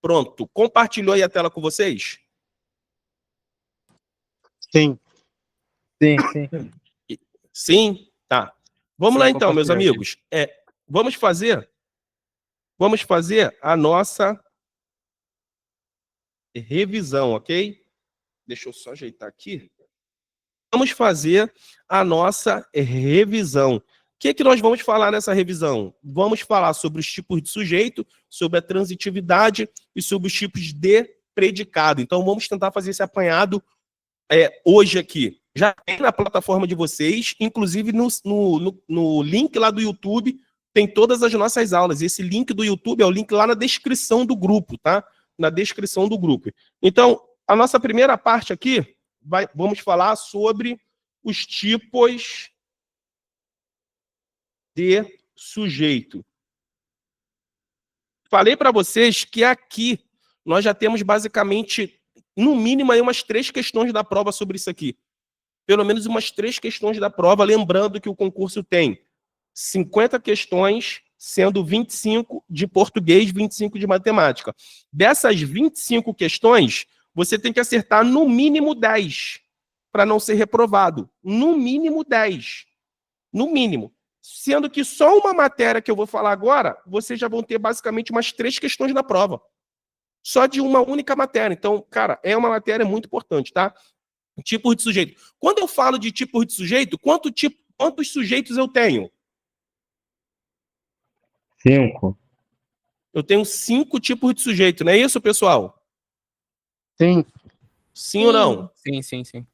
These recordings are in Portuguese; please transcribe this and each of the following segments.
Pronto. Compartilhou aí a tela com vocês? Sim. Sim, sim. Sim? Tá. Vamos Sim, lá então, meus compartilhei. amigos. Vamos fazer a nossa revisão, ok? Deixa eu só ajeitar aqui. Vamos fazer a nossa revisão. O que nós vamos falar nessa revisão? Vamos falar sobre os tipos de sujeito, sobre a transitividade e sobre os tipos de predicado. Então, vamos tentar fazer esse apanhado hoje aqui. Já tem na plataforma de vocês, inclusive no link lá do YouTube, tem todas as nossas aulas. Esse link do YouTube é o link lá na descrição do grupo, tá? Na descrição do grupo. Então, a nossa primeira parte aqui, vamos falar sobre os tipos de sujeito. Falei para vocês que aqui nós já temos basicamente, no mínimo, aí umas 3 questões da prova sobre isso aqui. Pelo menos umas 3 questões da prova, lembrando que o concurso tem 50 questões, sendo 25 de português, 25 de matemática. Dessas 25 questões, você tem que acertar no mínimo 10 para não ser reprovado. No mínimo 10. No mínimo. Sendo que só uma matéria que eu vou falar agora, vocês já vão ter basicamente umas 3 questões na prova. Só de uma única matéria. Então, cara, é uma matéria muito importante, tá? Tipos de sujeito. Quando eu falo de tipos de sujeito, quantos sujeitos eu tenho? 5. Eu tenho 5 tipos de sujeito, não é isso, pessoal? Sim. Sim ou não? Sim, sim, sim.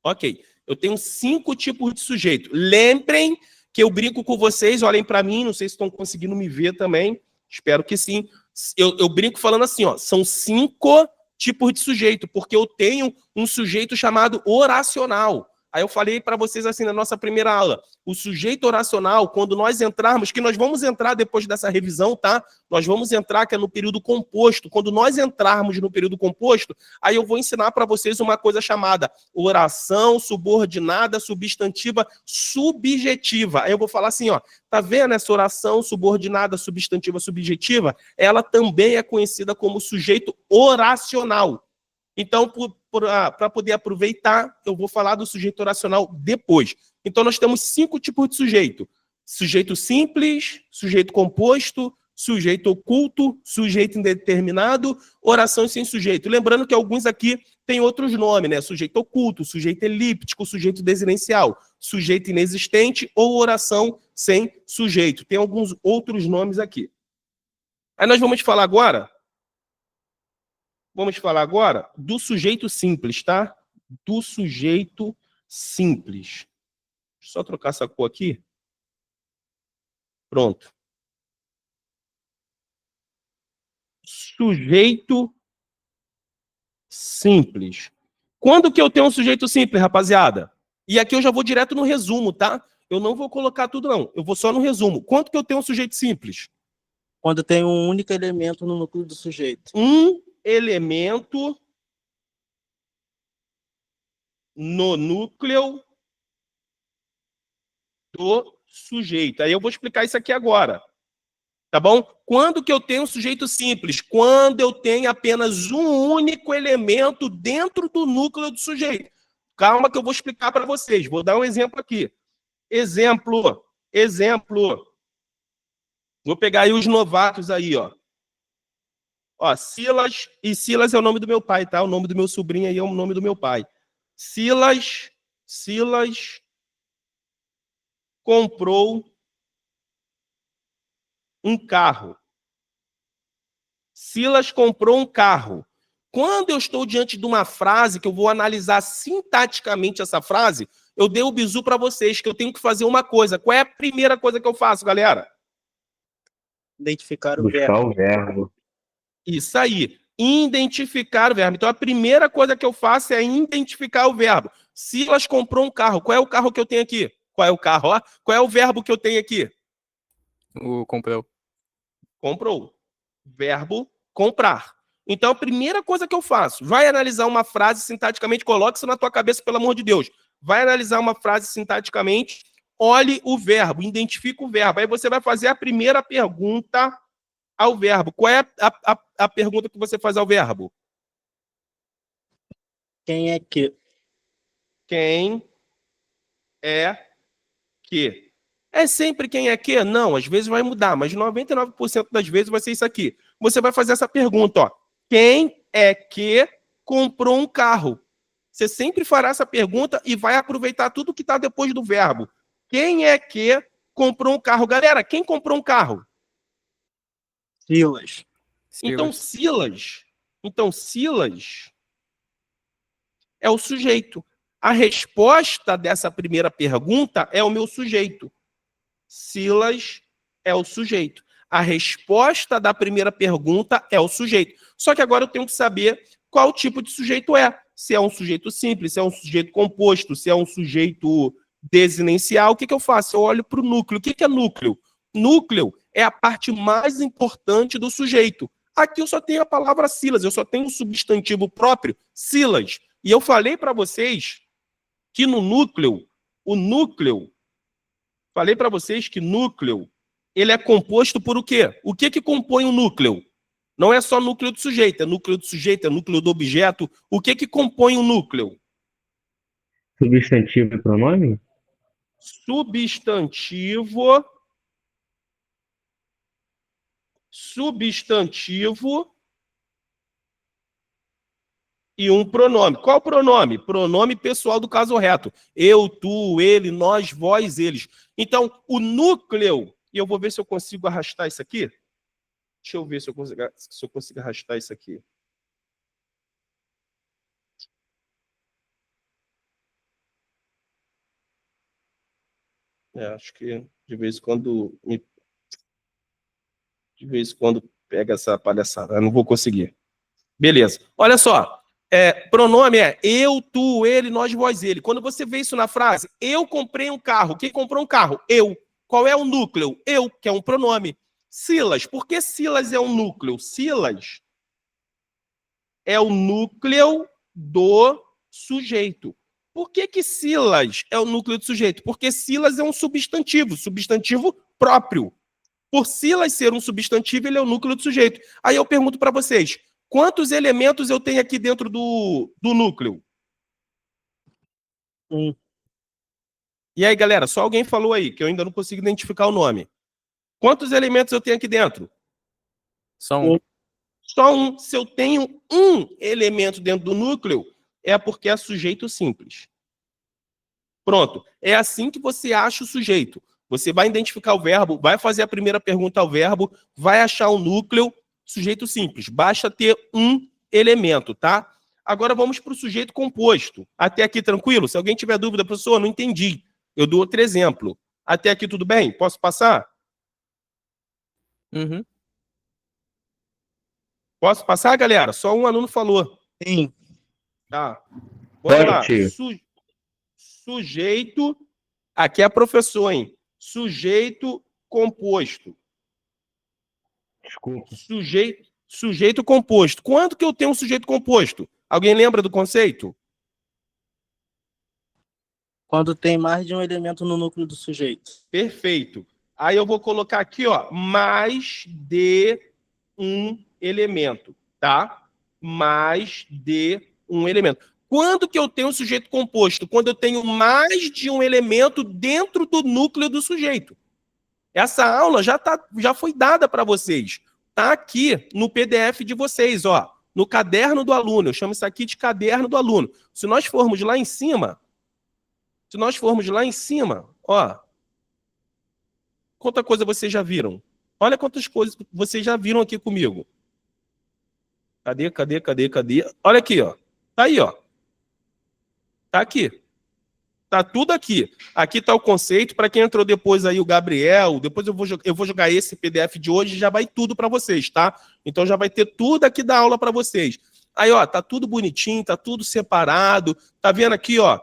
Ok. Eu tenho 5 tipos de sujeito. Lembrem que eu brinco com vocês, olhem para mim, não sei se estão conseguindo me ver também, espero que sim. Eu brinco falando assim, ó, são 5 tipos de sujeito, porque eu tenho um sujeito chamado oracional. Aí eu falei para vocês assim na nossa primeira aula, o sujeito oracional, quando nós entrarmos, que nós vamos entrar depois dessa revisão, tá? Nós vamos entrar que é no período composto. Quando nós entrarmos no período composto, aí eu vou ensinar para vocês uma coisa chamada oração subordinada, substantiva, subjetiva. Aí eu vou falar assim, ó, tá vendo essa oração subordinada, substantiva, subjetiva? Ela também é conhecida como sujeito oracional. Então, para poder aproveitar, eu vou falar do sujeito oracional depois. Então, nós temos 5 tipos de sujeito. Sujeito simples, sujeito composto, sujeito oculto, sujeito indeterminado, oração sem sujeito. Lembrando que alguns aqui têm outros nomes, né? Sujeito oculto, sujeito elíptico, sujeito desinencial, sujeito inexistente ou oração sem sujeito. Tem alguns outros nomes aqui. Aí nós vamos falar agora do sujeito simples, tá? Do sujeito simples. Deixa eu só trocar essa cor aqui. Pronto. Sujeito simples. Quando que eu tenho um sujeito simples, rapaziada? E aqui eu já vou direto no resumo, tá? Eu não vou colocar tudo, não. Eu vou só no resumo. Quanto que eu tenho um sujeito simples? Quando tem um único elemento no núcleo do sujeito. Um elemento no núcleo do sujeito. Aí eu vou explicar isso aqui agora. Tá bom? Quando que eu tenho um sujeito simples? Quando eu tenho apenas um único elemento dentro do núcleo do sujeito. Calma que eu vou explicar para vocês. Vou dar um exemplo aqui. Exemplo. Vou pegar aí os novatos aí, ó. Ó, Silas, e Silas é o nome do meu pai, tá? O nome do meu sobrinho aí é o nome do meu pai. Silas comprou um carro. Silas comprou um carro. Quando eu estou diante de uma frase que eu vou analisar sintaticamente essa frase, eu dei o bizu para vocês que eu tenho que fazer uma coisa. Qual é a primeira coisa que eu faço, galera? Identificar o Buscar verbo. o verbo. Isso aí. Identificar o verbo. Então, a primeira coisa que eu faço é identificar o verbo. Silas comprou um carro. Qual é o carro que eu tenho aqui? Qual é o carro? Ó? Qual é o verbo que eu tenho aqui? O comprou. Comprou. Verbo comprar. Então, a primeira coisa que eu faço, vai analisar uma frase sintaticamente, coloque isso na tua cabeça, pelo amor de Deus. Vai analisar uma frase sintaticamente, olhe o verbo, identifica o verbo. Aí você vai fazer a primeira pergunta ao verbo. Qual é a pergunta que você faz ao verbo? Quem é que? Quem é que? É sempre quem é que? Não, às vezes vai mudar, mas 99% das vezes vai ser isso aqui. Você vai fazer essa pergunta, ó. Quem é que comprou um carro? Você sempre fará essa pergunta e vai aproveitar tudo que está depois do verbo. Quem é que comprou um carro? Galera, quem comprou um carro? Silas. Então, Silas. Então, Silas é o sujeito. A resposta dessa primeira pergunta é o meu sujeito. Silas é o sujeito. A resposta da primeira pergunta é o sujeito. Só que agora eu tenho que saber qual tipo de sujeito é. Se é um sujeito simples, se é um sujeito composto, se é um sujeito desinencial. O que eu faço? Eu olho para o núcleo. O que é núcleo? Núcleo é a parte mais importante do sujeito. Aqui eu só tenho a palavra Silas, eu só tenho um substantivo próprio, Silas. E eu falei para vocês que no núcleo, falei para vocês que núcleo, ele é composto por o quê? O que compõe o núcleo? Não é só núcleo do sujeito, é núcleo do sujeito, é núcleo do objeto. O que compõe o núcleo? Substantivo e pronome? Substantivo e um pronome. Qual pronome? Pronome pessoal do caso reto. Eu, tu, ele, nós, vós, eles. Então, o núcleo, e eu vou ver se eu consigo arrastar isso aqui. Deixa eu ver se eu consigo arrastar isso aqui. Acho que de vez em quando pega essa palhaçada. Eu não vou conseguir. Beleza. Olha só. Pronome é eu, tu, ele, nós, vós, ele. Quando você vê isso na frase, eu comprei um carro. Quem comprou um carro? Eu. Qual é o núcleo? Eu, que é um pronome. Silas. Por que Silas é um núcleo? Silas é o núcleo do sujeito. Por que Silas é o núcleo do sujeito? Porque Silas é um substantivo próprio. Por Silas ser um substantivo, ele é o núcleo do sujeito. Aí eu pergunto para vocês, quantos elementos eu tenho aqui dentro do núcleo? E aí, galera, só alguém falou aí, que eu ainda não consigo identificar o nome. Quantos elementos eu tenho aqui dentro? Só um. Só um. Se eu tenho um elemento dentro do núcleo, é porque é sujeito simples. Pronto. É assim que você acha o sujeito. Você vai identificar o verbo, vai fazer a primeira pergunta ao verbo, vai achar o núcleo, sujeito simples. Basta ter um elemento, tá? Agora vamos para o sujeito composto. Até aqui tranquilo? Se alguém tiver dúvida, professor, não entendi. Eu dou outro exemplo. Até aqui tudo bem? Posso passar? Uhum. Posso passar, galera? Só um aluno falou. Sim. Tá. Vamos lá. Tio. Sujeito. Aqui é professor, hein? Sujeito composto. Desculpa. Sujeito composto. Quando que eu tenho um sujeito composto? Alguém lembra do conceito? Quando tem mais de um elemento no núcleo do sujeito. Perfeito. Aí eu vou colocar aqui, ó, mais de um elemento, tá? Mais de um elemento. Quando que eu tenho um sujeito composto? Quando eu tenho mais de um elemento dentro do núcleo do sujeito. Essa aula já foi dada para vocês. Está aqui no PDF de vocês, ó, no caderno do aluno. Eu chamo isso aqui de caderno do aluno. Se nós formos lá em cima, ó, quanta coisa vocês já viram? Olha quantas coisas vocês já viram aqui comigo. Cadê? Olha aqui, ó. Tá aí, ó. Tá aqui. Tá tudo aqui. Aqui tá o conceito. Para quem entrou depois aí, o Gabriel, depois eu vou jogar esse PDF de hoje e já vai tudo para vocês, tá? Então já vai ter tudo aqui da aula para vocês. Aí, ó, tá tudo bonitinho, tá tudo separado. Tá vendo aqui, ó?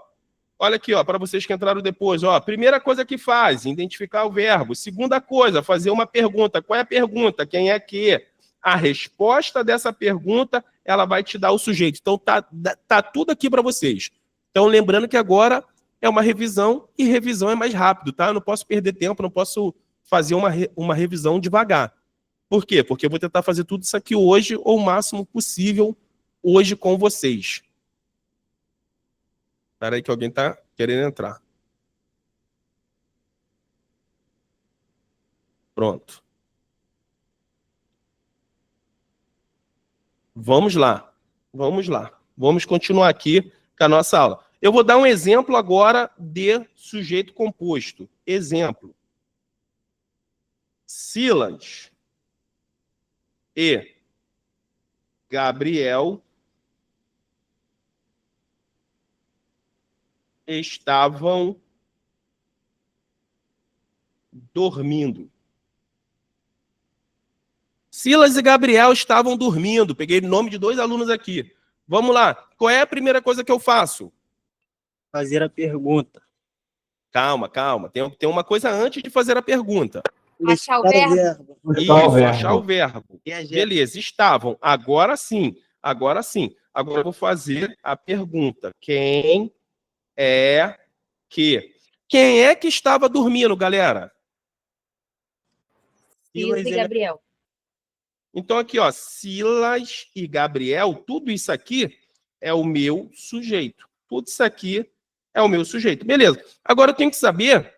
Olha aqui, ó, para vocês que entraram depois, ó. Primeira coisa que faz, identificar o verbo. Segunda coisa, fazer uma pergunta. Qual é a pergunta? Quem é que? A resposta dessa pergunta, ela vai te dar o sujeito. Então tá tudo aqui para vocês. Então lembrando que agora é uma revisão e revisão é mais rápido, tá? Eu não posso perder tempo, não posso fazer uma revisão devagar. Por quê? Porque eu vou tentar fazer tudo isso aqui hoje, ou o máximo possível, hoje com vocês. Espera aí que alguém está querendo entrar. Pronto. Vamos lá. Vamos lá. Vamos continuar aqui com a nossa aula. Eu vou dar um exemplo agora de sujeito composto. Exemplo. Silas e Gabriel estavam dormindo. Silas e Gabriel estavam dormindo. Peguei o nome de 2 alunos aqui. Vamos lá. Qual é a primeira coisa que eu faço? Fazer a pergunta. Calma, calma. Tem uma coisa antes de fazer a pergunta. Achar o Para verbo. Isso, achar o verbo. E a gente- Beleza, estavam. Agora sim. Agora sim. Agora eu vou fazer a pergunta. Quem é que? Quem é que estava dormindo, galera? Silas e Gabriel. Então aqui, ó, Silas e Gabriel, tudo isso aqui é o meu sujeito. Tudo isso aqui é o meu sujeito. Beleza. Agora eu tenho que saber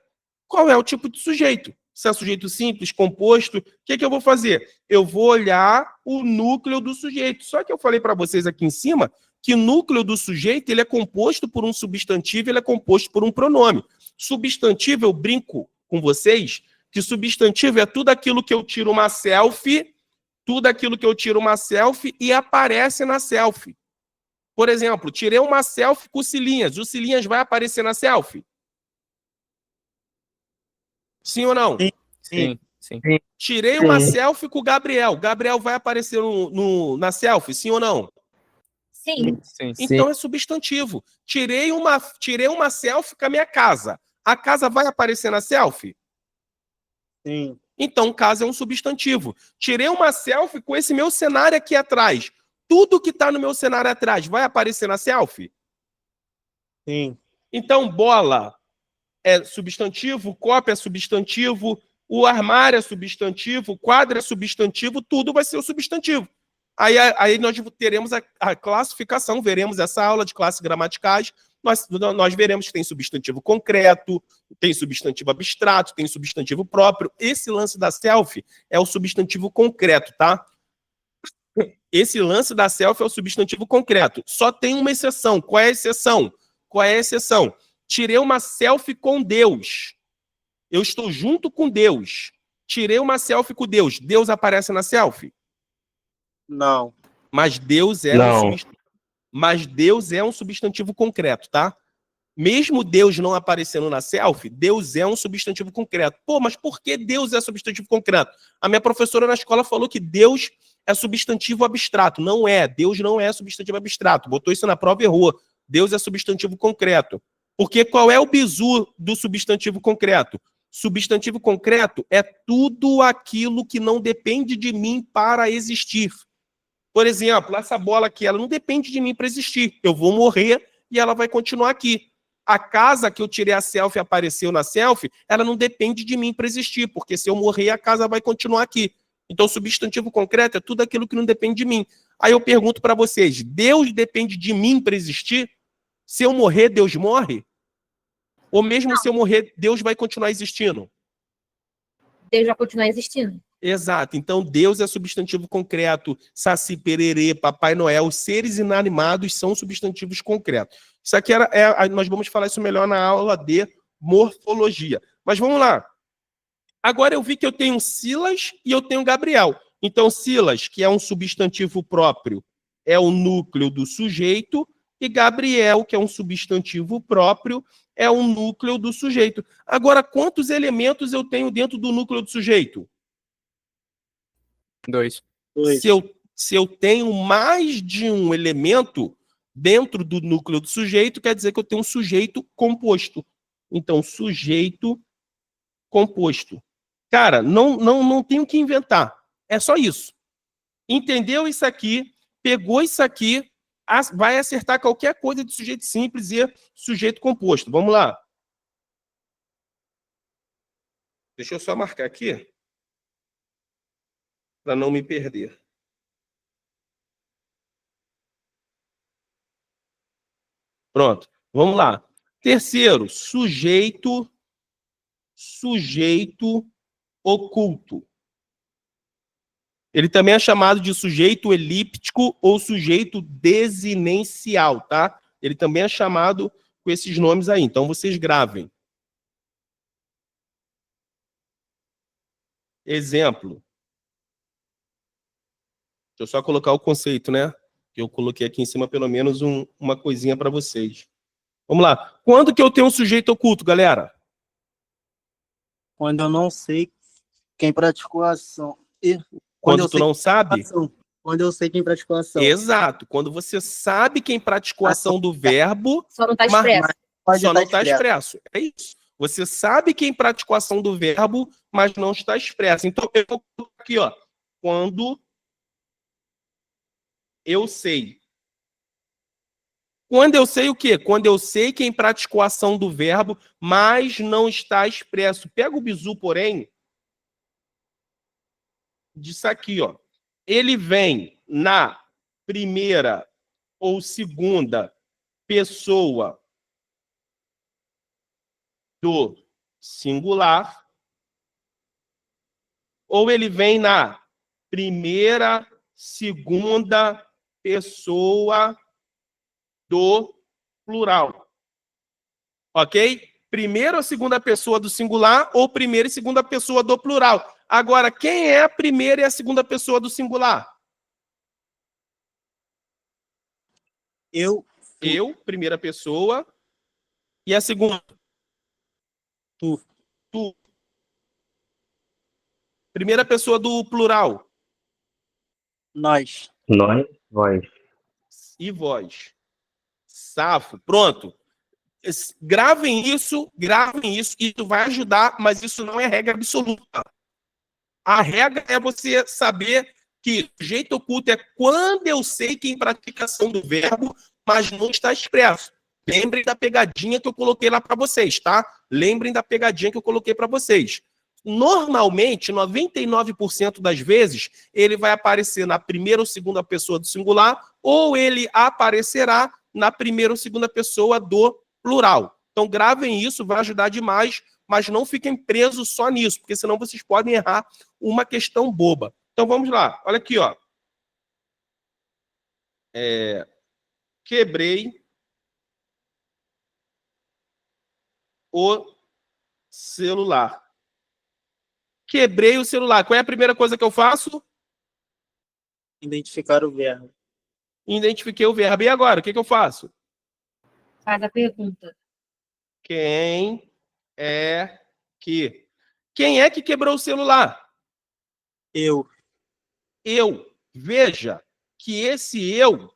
qual é o tipo de sujeito. Se é sujeito simples, composto, o que eu vou fazer? Eu vou olhar o núcleo do sujeito. Só que eu falei para vocês aqui em cima que o núcleo do sujeito ele é composto por um substantivo, ele é composto por um pronome. Substantivo, eu brinco com vocês, que substantivo é tudo aquilo que eu tiro uma selfie, e aparece na selfie. Por exemplo, tirei uma selfie com o Cilinhas. O Cilinhas vai aparecer na selfie? Sim ou não? Sim, sim. Tirei uma selfie com o Gabriel. Gabriel vai aparecer na selfie? Sim ou não? Sim. Sim. Então é substantivo. Tirei uma selfie com a minha casa. A casa vai aparecer na selfie? Sim. Então, casa é um substantivo. Tirei uma selfie com esse meu cenário aqui atrás. Tudo que está no meu cenário atrás vai aparecer na selfie? Sim. Então, bola é substantivo, copo é substantivo, o armário é substantivo, o quadro é substantivo, tudo vai ser o substantivo. Aí nós teremos a classificação, veremos essa aula de classes gramaticais, nós veremos que tem substantivo concreto, tem substantivo abstrato, tem substantivo próprio. Esse lance da selfie é o substantivo concreto, tá? Esse lance da selfie é o substantivo concreto. Só tem uma exceção. Qual é a exceção? Qual é a exceção? Tirei uma selfie com Deus. Eu estou junto com Deus. Tirei uma selfie com Deus. Deus aparece na selfie? Não. Mas Deus é um substantivo concreto, tá? Mesmo Deus não aparecendo na selfie, Deus é um substantivo concreto. Pô, mas por que Deus é substantivo concreto? A minha professora na escola falou que Deus é substantivo abstrato. Não é. Deus não é substantivo abstrato. Botou isso na prova e errou. Deus é substantivo concreto. Porque qual é o bizu do substantivo concreto? Substantivo concreto é tudo aquilo que não depende de mim para existir. Por exemplo, essa bola aqui, ela não depende de mim para existir. Eu vou morrer e ela vai continuar aqui. A casa que eu tirei a selfie e apareceu na selfie, ela não depende de mim para existir, porque se eu morrer, a casa vai continuar aqui. Então, substantivo concreto é tudo aquilo que não depende de mim. Aí eu pergunto para vocês, Deus depende de mim para existir? Se eu morrer, Deus morre? Ou mesmo se eu morrer, Deus vai continuar existindo? Deus vai continuar existindo. Exato. Então, Deus é substantivo concreto. Saci Pererê, Papai Noel, os seres inanimados são substantivos concretos. Isso aqui nós vamos falar isso melhor na aula de morfologia. Mas vamos lá. Agora eu vi que eu tenho Silas e eu tenho Gabriel. Então, Silas, que é um substantivo próprio, é o núcleo do sujeito, e Gabriel, que é um substantivo próprio, é o núcleo do sujeito. Agora, quantos elementos eu tenho dentro do núcleo do sujeito? 2. Se eu tenho mais de um elemento dentro do núcleo do sujeito, quer dizer que eu tenho um sujeito composto. Então, sujeito composto. Cara, não tenho que inventar. É só isso. Entendeu isso aqui, pegou isso aqui, vai acertar qualquer coisa de sujeito simples e sujeito composto. Vamos lá. Deixa eu só marcar aqui. para não me perder. Pronto, vamos lá. Terceiro, sujeito oculto. Ele também é chamado de sujeito elíptico ou sujeito desinencial, tá? Ele também é chamado com esses nomes aí, então vocês gravem. Exemplo. Deixa eu só colocar o conceito, né? Que eu coloquei aqui em cima pelo menos uma coisinha para vocês. Vamos lá. Quando que eu tenho um sujeito oculto, galera? Quando eu não sei quem praticou a ação. Quando tu não sabe? Quando eu sei quem praticou a ação. Exato. Quando você sabe quem praticou a ação do verbo, Só não está mas expresso. só não está expresso. É isso. Você sabe quem praticou a ação do verbo, mas não está expresso. Então, eu vou colocar aqui, ó. Quando eu sei. Quando eu sei o quê? Quando eu sei quem praticou a ação do verbo, mas não está expresso. Pega o bizu, porém, disso aqui, ó. Ele vem na primeira ou segunda pessoa do singular, ou ele vem na primeira, segunda pessoa do plural. Ok? Primeira ou segunda pessoa do singular ou primeira e segunda pessoa do plural. Agora, quem é a primeira e a segunda pessoa do singular? Eu, primeira pessoa. E a segunda? Tu. Tu. Primeira pessoa do plural. Nós. Nós, vós. E vós. Safo. Pronto. Gravem isso, isso vai ajudar, mas isso não é regra absoluta. A regra é você saber que sujeito oculto é quando eu sei quem pratica a ação do verbo, mas não está expresso. Lembrem da pegadinha que eu coloquei lá para vocês, tá? Lembrem da pegadinha que eu coloquei para vocês. Normalmente, 99% das vezes, ele vai aparecer na primeira ou segunda pessoa do singular, ou ele aparecerá na primeira ou segunda pessoa do plural. Então, gravem isso, vai ajudar demais, mas não fiquem presos só nisso, porque senão vocês podem errar uma questão boba. Então, vamos lá. Olha aqui, ó. Quebrei o celular. Quebrei o celular. Qual é a primeira coisa que eu faço? Identificar o verbo. Identifiquei o verbo. E agora, o que eu faço? Faz a pergunta. Quem é que? Quem é que quebrou o celular? Eu. Eu. Veja que esse eu,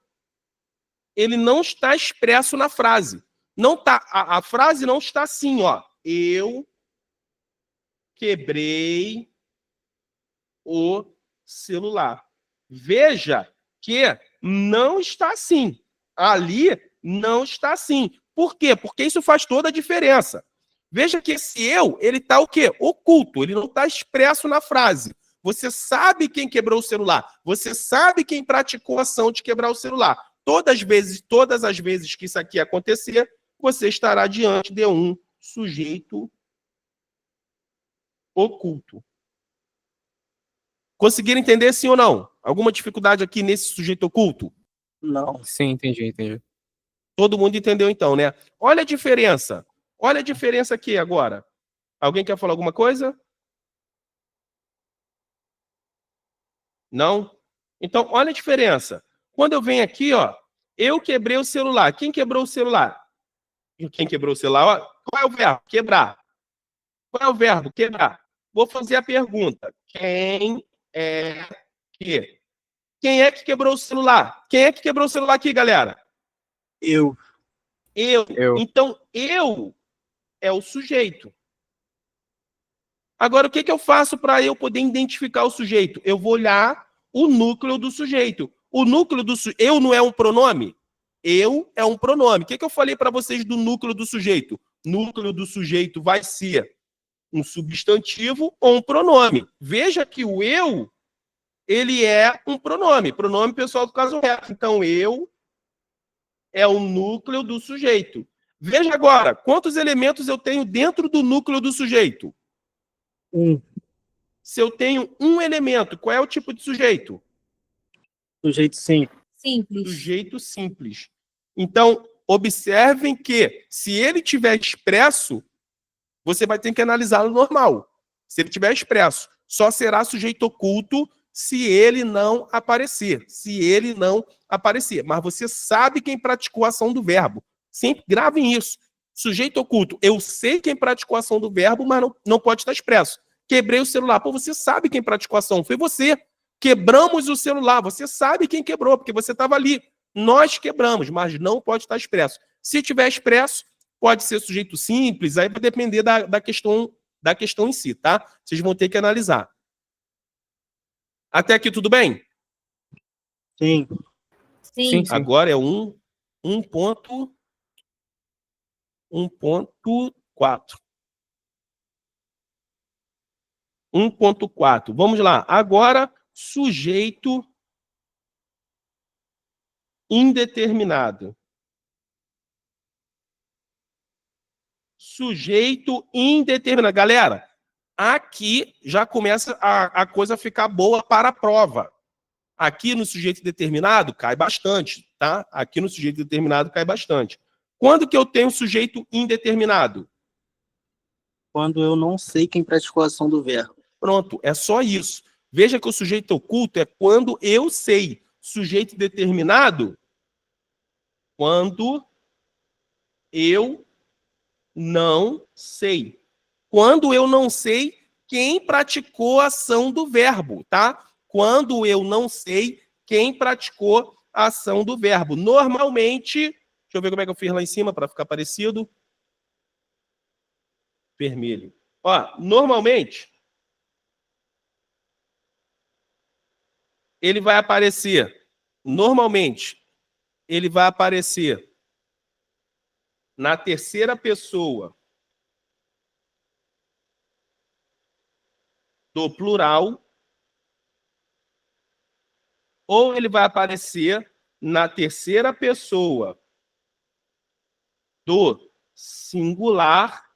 ele não está expresso na frase. Não tá, a frase não está assim, ó. Eu quebrei o celular. Veja que não está assim. Ali não está assim. Por quê? Porque isso faz toda a diferença. Veja que esse eu, ele está o quê? Oculto, ele não está expresso na frase. Você sabe quem quebrou o celular. Você sabe quem praticou a ação de quebrar o celular. Todas as vezes que isso aqui acontecer, você estará diante de um sujeito oculto. Conseguiram entender, sim ou não? Alguma dificuldade aqui nesse sujeito oculto? Não. Sim, entendi. Todo mundo entendeu então, né? Olha a diferença. Olha a diferença aqui agora. Alguém quer falar alguma coisa? Não? Então, olha a diferença. Quando eu venho aqui, ó, eu quebrei o celular. Quem quebrou o celular? Quem quebrou o celular? Ó, qual é o verbo? Quebrar. Qual é o verbo? Quebrar. Vou fazer a pergunta. Quem é que? Quem é que quebrou o celular? Quem é que quebrou o celular aqui, galera? Eu. Eu. Eu. Então, eu é o sujeito. Agora, o que eu faço para eu poder identificar o sujeito? Eu vou olhar o núcleo do sujeito. O núcleo do sujeito... Eu não é um pronome? Eu é um pronome. O que eu falei para vocês do núcleo do sujeito? Núcleo do sujeito vai ser um substantivo ou um pronome. Veja que o eu ele é um pronome pessoal do caso reto. Então, eu é o núcleo do sujeito. Veja agora, quantos elementos eu tenho dentro do núcleo do sujeito? Se eu tenho um elemento, qual é o tipo de sujeito? Sujeito sim. Simples. Sujeito simples. Então, observem que, se ele tiver expresso, você vai ter que analisá-lo normal. Se ele tiver expresso, só será sujeito oculto se ele não aparecer. Se ele não aparecer. Mas você sabe quem praticou a ação do verbo. Sempre gravem isso. Sujeito oculto. Eu sei quem praticou a ação do verbo, mas não pode estar expresso. Quebrei o celular. Pô, você sabe quem praticou a ação. Foi você. Quebramos o celular. Você sabe quem quebrou, porque você estava ali. Nós quebramos, mas não pode estar expresso. Se tiver expresso, pode ser sujeito simples, aí vai depender da questão em si, tá? Vocês vão ter que analisar. Até aqui tudo bem? Sim. Sim. Agora é 1.4. 1.4. Vamos lá. Agora, sujeito indeterminado. Sujeito indeterminado. Galera, aqui já começa a coisa a ficar boa para a prova. Aqui no sujeito determinado cai bastante, tá? Aqui no sujeito determinado cai bastante. Quando que eu tenho sujeito indeterminado? Quando eu não sei quem praticou a ação do verbo. Pronto, é só isso. Veja que o sujeito oculto é quando eu sei. Sujeito determinado, quando eu não sei. Quando eu não sei quem praticou a ação do verbo, tá? Quando eu não sei quem praticou a ação do verbo. Normalmente, deixa eu ver como é que eu fiz lá em cima para ficar parecido. Vermelho. Ó, normalmente, ele vai aparecer. Normalmente, ele vai aparecer na terceira pessoa do plural, ou ele vai aparecer na terceira pessoa do singular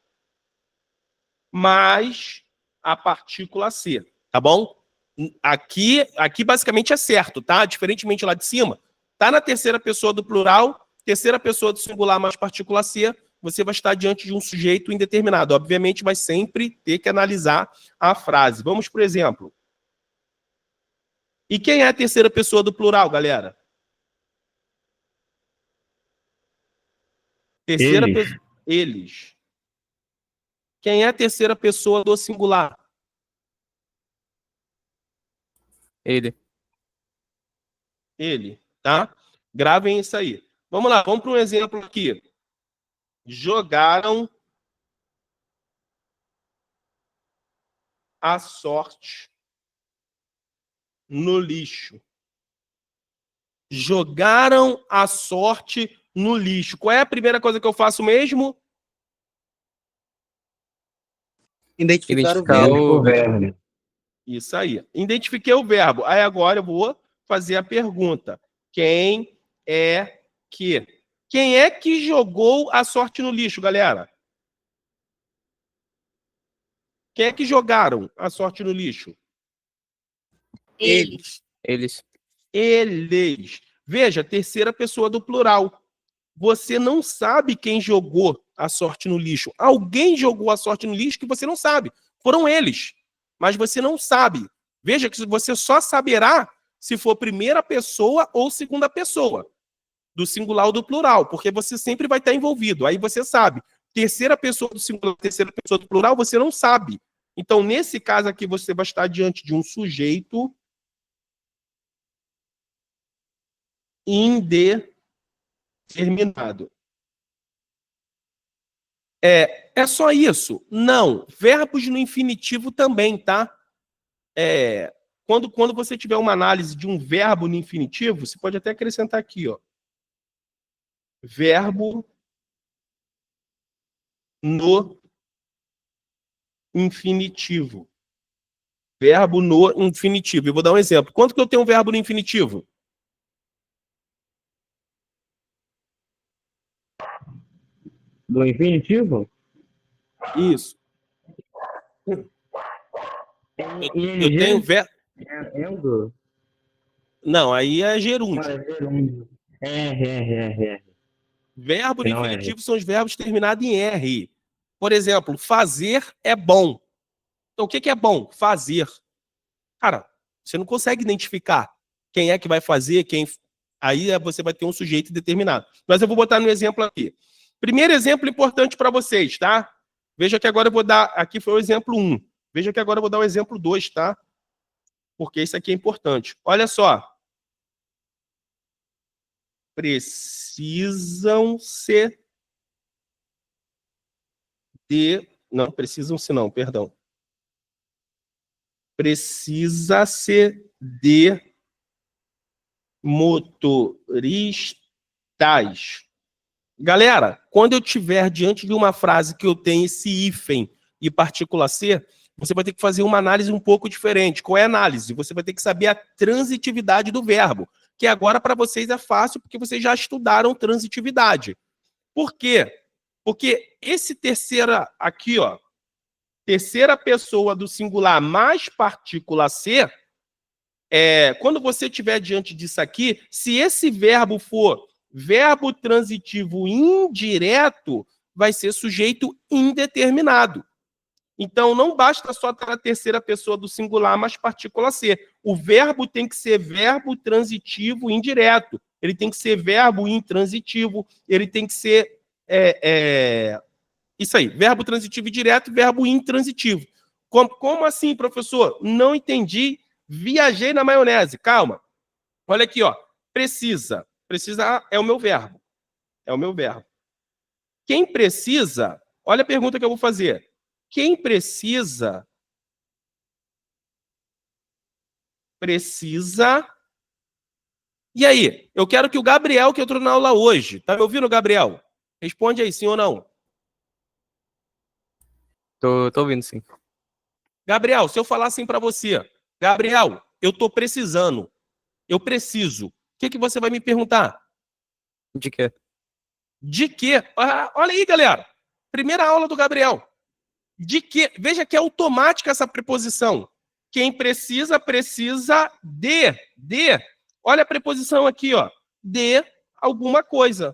mais a partícula C, tá bom? Aqui basicamente é certo, tá? Diferentemente lá de cima, tá na terceira pessoa do plural, terceira pessoa do singular mais partícula C, você vai estar diante de um sujeito indeterminado. Obviamente vai sempre ter que analisar a frase. Vamos, por exemplo. E quem é a terceira pessoa do plural, galera? Terceira Eles. pessoa. Eles. Quem é a terceira pessoa do singular? Ele. Ele, tá? Gravem isso aí. Vamos lá, vamos para um exemplo aqui. Jogaram a sorte no lixo. Jogaram a sorte no lixo. Qual é a primeira coisa que eu faço mesmo? Identificar o Identificar verbo. o verbo. Isso aí. Identifiquei o verbo. Aí agora eu vou fazer a pergunta. Quem é que? Quem é que jogou a sorte no lixo, galera? Quem é que jogaram a sorte no lixo? Eles. Eles. Eles. Veja, terceira pessoa do plural. Você não sabe quem jogou a sorte no lixo. Alguém jogou a sorte no lixo que você não sabe. Foram eles. Mas você não sabe. Veja que você só saberá se for primeira pessoa ou segunda pessoa. Do singular ou do plural. Porque você sempre vai estar envolvido. Aí você sabe. Terceira pessoa do singular, terceira pessoa do plural, você não sabe. Então, nesse caso aqui, você vai estar diante de um sujeito indeterminado. É só isso? Não. Verbos no infinitivo também, tá? Quando você tiver uma análise de um verbo no infinitivo, você pode até acrescentar aqui, ó. Verbo no infinitivo. Verbo no infinitivo. Eu vou dar um exemplo. Quanto que eu tenho um verbo no infinitivo? Do infinitivo? Isso. Eu tenho verbo... Endo? Não, aí é gerúndio. Gerúndio. Verbo no Não é infinitivo são os verbos terminados em R. Por exemplo, fazer é bom. Então, o que é bom? Fazer. Cara, você não consegue identificar quem é que vai fazer, quem... Aí você vai ter um sujeito determinado. Mas eu vou botar no exemplo aqui. Primeiro exemplo importante para vocês, tá? Veja que agora eu vou dar... Aqui foi o exemplo 1. Veja que agora eu vou dar o exemplo 2, tá? Porque isso aqui é importante. Olha só. Precisam-se de... Não, precisam-se não, perdão. Precisa-se de motoristas. Galera, quando eu estiver diante de uma frase que eu tenho esse hífen e partícula C, você vai ter que fazer uma análise um pouco diferente. Qual é a análise? Você vai ter que saber a transitividade do verbo, que agora para vocês é fácil, porque vocês já estudaram transitividade. Por quê? Porque esse terceira aqui, ó, terceira pessoa do singular mais partícula C, quando você estiver diante disso aqui, se esse verbo for verbo transitivo indireto, vai ser sujeito indeterminado. Então, não basta só estar na terceira pessoa do singular mais partícula C. O verbo tem que ser verbo transitivo indireto. Ele tem que ser verbo intransitivo. Ele tem que ser... Isso aí, verbo transitivo indireto, verbo intransitivo. Como assim, professor? Não entendi, viajei na maionese. Calma. Olha aqui, ó. Precisa. Precisa é o meu verbo. É o meu verbo. Quem precisa... Olha a pergunta que eu vou fazer. Quem precisa... E aí? Eu quero que o Gabriel, que entrou na aula hoje... Tá me ouvindo, Gabriel? Responde aí, sim ou não. Tô ouvindo, sim. Gabriel, se eu falar assim para você, Gabriel, eu tô precisando, eu preciso, o que você vai me perguntar? De quê? De quê? Olha aí, galera, primeira aula do Gabriel. De quê? Veja que é automática essa preposição. Quem precisa, precisa de. Olha a preposição aqui, ó. De alguma coisa.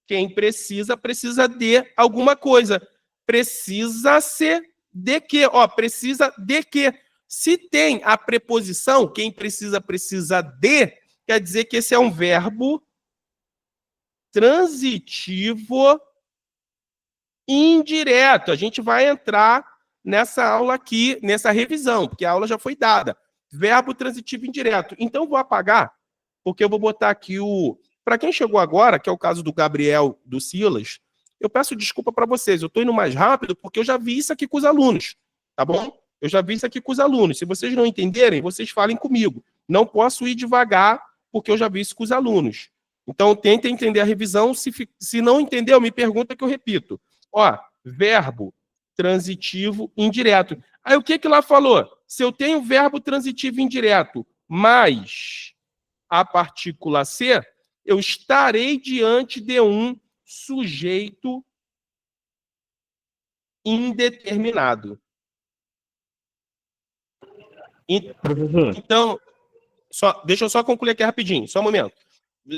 Quem precisa, precisa de alguma coisa. Precisa-se de quê? Ó, precisa de quê? Se tem a preposição, quem precisa, precisa de, quer dizer que esse é um verbo transitivo indireto. A gente vai entrar nessa aula aqui, nessa revisão, porque a aula já foi dada. Verbo transitivo indireto. Então, vou apagar, porque eu vou botar aqui o... Para quem chegou agora, que é o caso do Gabriel, do Silas, eu peço desculpa para vocês. Eu estou indo mais rápido porque eu já vi isso aqui com os alunos, tá bom? Eu já vi isso aqui com os alunos. Se vocês não entenderem, vocês falem comigo. Não posso ir devagar porque eu já vi isso com os alunos. Então, tentem entender a revisão. Se não entendeu, me pergunta que eu repito. Ó, verbo transitivo indireto. Aí o que lá falou? Se eu tenho verbo transitivo indireto mais a partícula C, eu estarei diante de um sujeito indeterminado. Então, deixa eu só concluir aqui rapidinho, só um momento.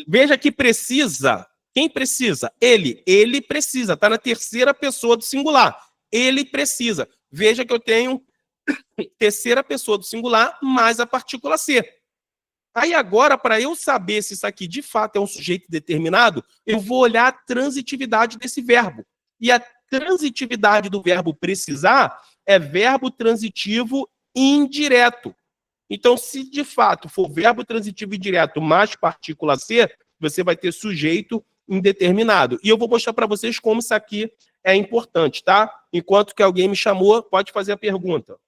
Veja que precisa. Quem precisa? Ele. Ele precisa. Está na terceira pessoa do singular. Ele precisa. Veja que eu tenho terceira pessoa do singular mais a partícula C. Aí agora, para eu saber se isso aqui de fato é um sujeito determinado, eu vou olhar a transitividade desse verbo. E a transitividade do verbo precisar é verbo transitivo indireto. Então, se de fato for verbo transitivo indireto mais partícula C, você vai ter sujeito indeterminado. E eu vou mostrar para vocês como isso aqui é importante, tá? Enquanto que alguém me chamou, pode fazer a pergunta.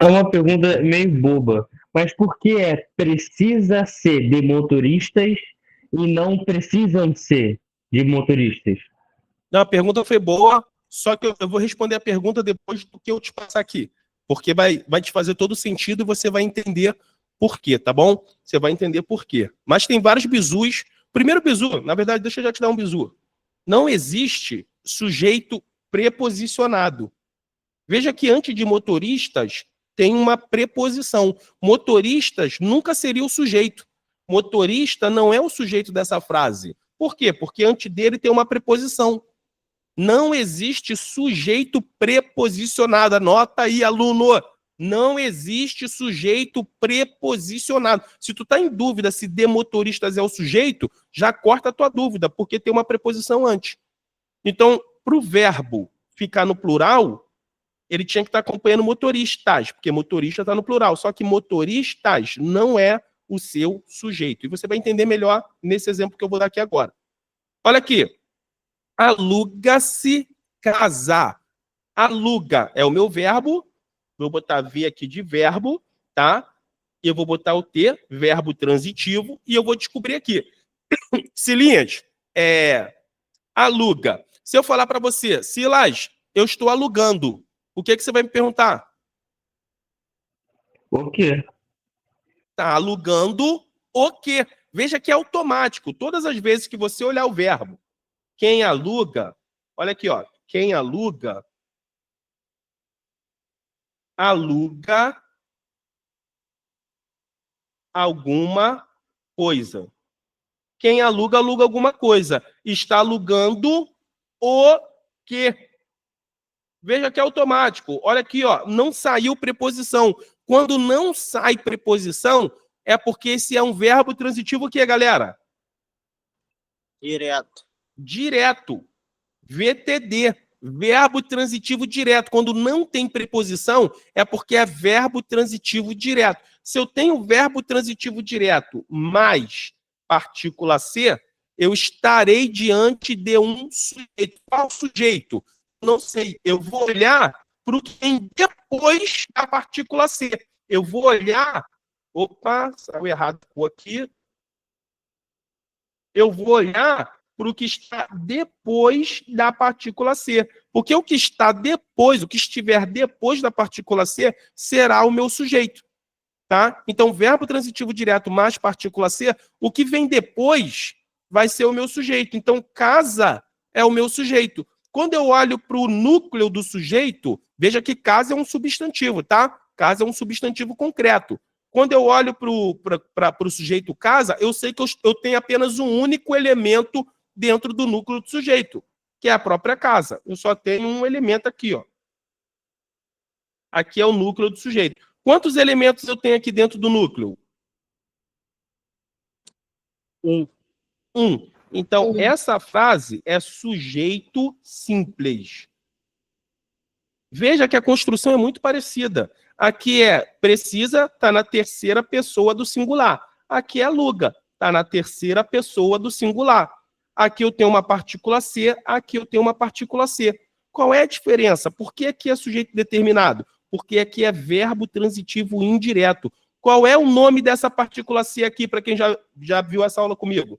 É uma pergunta meio boba, mas por que precisa ser de motoristas e não precisam ser de motoristas? Não, a pergunta foi boa, Só que eu vou responder a pergunta depois do que eu te passar aqui. Porque vai te fazer todo sentido e você vai entender por quê, tá bom? Você vai entender por quê. Mas tem vários bizus. Primeiro bizu, na verdade, deixa eu já te dar um bizu. Não existe sujeito preposicionado. Veja que antes de motoristas tem uma preposição. Motoristas nunca seria o sujeito. Motorista não é o sujeito dessa frase. Por quê? Porque antes dele tem uma preposição. Não existe sujeito preposicionado. Anota aí, aluno. Não existe sujeito preposicionado. Se tu tá em dúvida se de motoristas é o sujeito, já corta a tua dúvida, porque tem uma preposição antes. Então, para o verbo ficar no plural, ele tinha que estar acompanhando motoristas, porque motorista está no plural. Só que motoristas não é o seu sujeito. E você vai entender melhor nesse exemplo que eu vou dar aqui agora. Olha aqui. Aluga-se casa. Aluga é o meu verbo. Vou botar V aqui de verbo, tá? E eu vou botar o T, verbo transitivo, e eu vou descobrir aqui. Silinhas, aluga. Se eu falar para você, Silas, eu estou alugando, o que você vai me perguntar? O quê? Tá alugando o quê? Veja que é automático. Todas as vezes que você olhar o verbo, quem aluga, olha aqui, ó. Quem aluga, aluga alguma coisa. Quem aluga, aluga alguma coisa. Está alugando o quê? Veja que é automático. Olha aqui, ó, não saiu preposição. Quando não sai preposição, é porque esse é um verbo transitivo o quê, galera? Direto. Direto. VTD. Verbo transitivo direto. Quando não tem preposição, é porque é verbo transitivo direto. Se eu tenho verbo transitivo direto mais partícula C, eu estarei diante de um sujeito. Qual sujeito? Não sei. Eu vou olhar para o que tem depois da partícula C. Eu vou olhar... Opa, saiu errado aqui. Eu vou olhar para o que está depois da partícula C. Porque o que está depois, o que estiver depois da partícula C, será o meu sujeito. Tá? Então, verbo transitivo direto mais partícula C, o que vem depois vai ser o meu sujeito. Então, casa é o meu sujeito. Quando eu olho para o núcleo do sujeito, veja que casa é um substantivo, tá? Casa é um substantivo concreto. Quando eu olho para o sujeito casa, eu sei que eu tenho apenas um único elemento dentro do núcleo do sujeito, que é a própria casa. Eu só tenho um elemento aqui, ó. Aqui é o núcleo do sujeito. Quantos elementos eu tenho aqui dentro do núcleo? Um. Então, essa frase é sujeito simples. Veja que a construção é muito parecida. Aqui é precisa, está na terceira pessoa do singular. Aqui é aluga, está na terceira pessoa do singular. Aqui eu tenho uma partícula C, aqui eu tenho uma partícula C. Qual é a diferença? Por que aqui é sujeito determinado? Porque aqui é verbo transitivo indireto. Qual é o nome dessa partícula C aqui, para quem já viu essa aula comigo?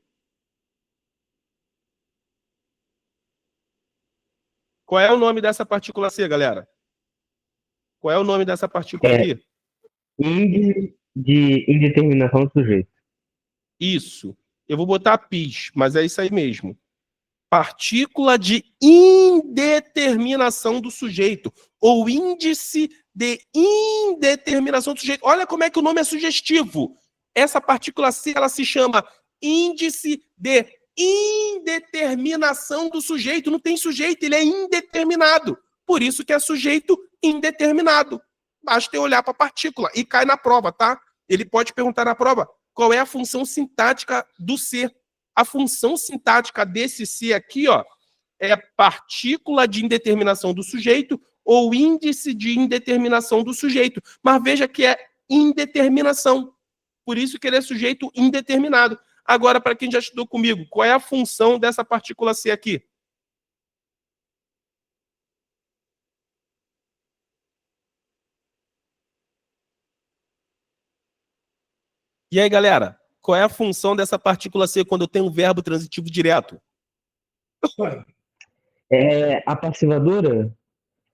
Qual é o nome dessa partícula C, galera? Qual é o nome dessa partícula aqui? Índice de indeterminação do sujeito. Isso. Eu vou botar PIS, mas é isso aí mesmo. Partícula de indeterminação do sujeito, ou índice de indeterminação do sujeito. Olha como é que o nome é sugestivo. Essa partícula C, ela se chama índice de indeterminação do sujeito. Não tem sujeito, ele é indeterminado. Por isso que é sujeito indeterminado. Basta eu olhar para a partícula e cai na prova, tá? Ele pode perguntar na prova qual é a função sintática do C. A função sintática desse C aqui, ó, é partícula de indeterminação do sujeito ou índice de indeterminação do sujeito. Mas veja que é indeterminação. Por isso que ele é sujeito indeterminado. Agora, para quem já estudou comigo, qual é a função dessa partícula C aqui? E aí, galera, qual é a função dessa partícula C quando eu tenho um verbo transitivo direto? É a passivadora?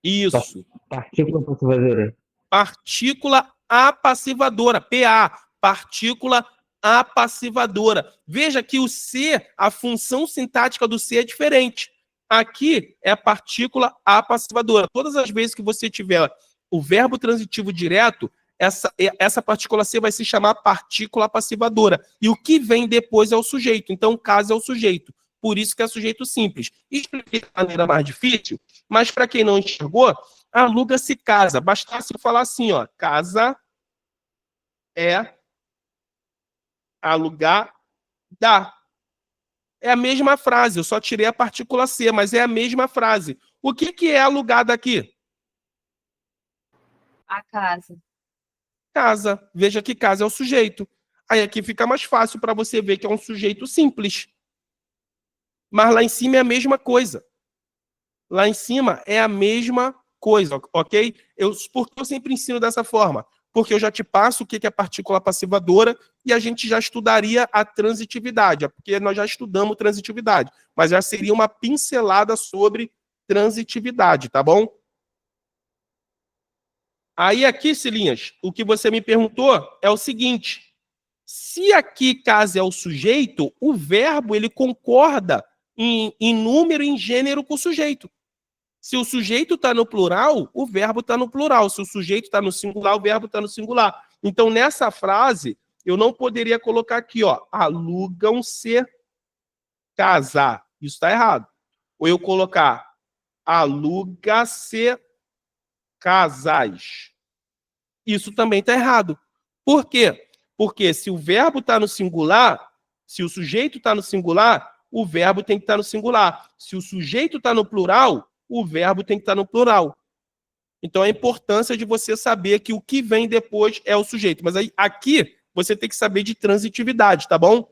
Isso. Partícula passivadora. Partícula apassivadora, PA, partícula apassivadora. Veja que o C, a função sintática do C é diferente. Aqui é a partícula apassivadora. Todas as vezes que você tiver o verbo transitivo direto, essa partícula C vai se chamar partícula apassivadora. E o que vem depois é o sujeito. Então, o caso é o sujeito. Por isso que é sujeito simples. Expliquei de maneira mais difícil, mas para quem não enxergou, aluga-se casa. Bastasse eu falar assim, ó, casa é alugada. É a mesma frase, eu só tirei a partícula C, mas é a mesma frase. O que é alugada aqui? A casa. Casa. Veja que casa é o sujeito. Aí aqui fica mais fácil para você ver que é um sujeito simples. Mas lá em cima é a mesma coisa. Lá em cima é a mesma coisa, ok? Por que eu sempre ensino dessa forma? Porque eu já te passo o que é partícula passivadora e a gente já estudaria a transitividade, porque nós já estudamos transitividade, mas já seria uma pincelada sobre transitividade, tá bom? Aí aqui, Cilinhas, o que você me perguntou é o seguinte: se aqui casa é o sujeito, o verbo ele concorda em número e em gênero com o sujeito. Se o sujeito está no plural, o verbo está no plural. Se o sujeito está no singular, o verbo está no singular. Então, nessa frase, eu não poderia colocar aqui, ó, alugam-se casar. Isso está errado. Ou eu colocar aluga-se casais. Isso também está errado. Por quê? Porque se o verbo está no singular, se o sujeito está no singular, o verbo tem que estar no singular. Se o sujeito está no plural, o verbo tem que estar no plural. Então, a importância de você saber que o que vem depois é o sujeito. Mas aí, aqui, você tem que saber de transitividade, tá bom?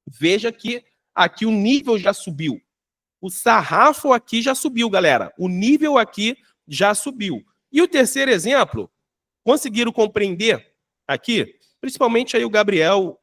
Veja que aqui o nível já subiu. O sarrafo aqui já subiu, galera. O nível aqui já subiu. E o terceiro exemplo, conseguiram compreender aqui? Principalmente aí o Gabriel,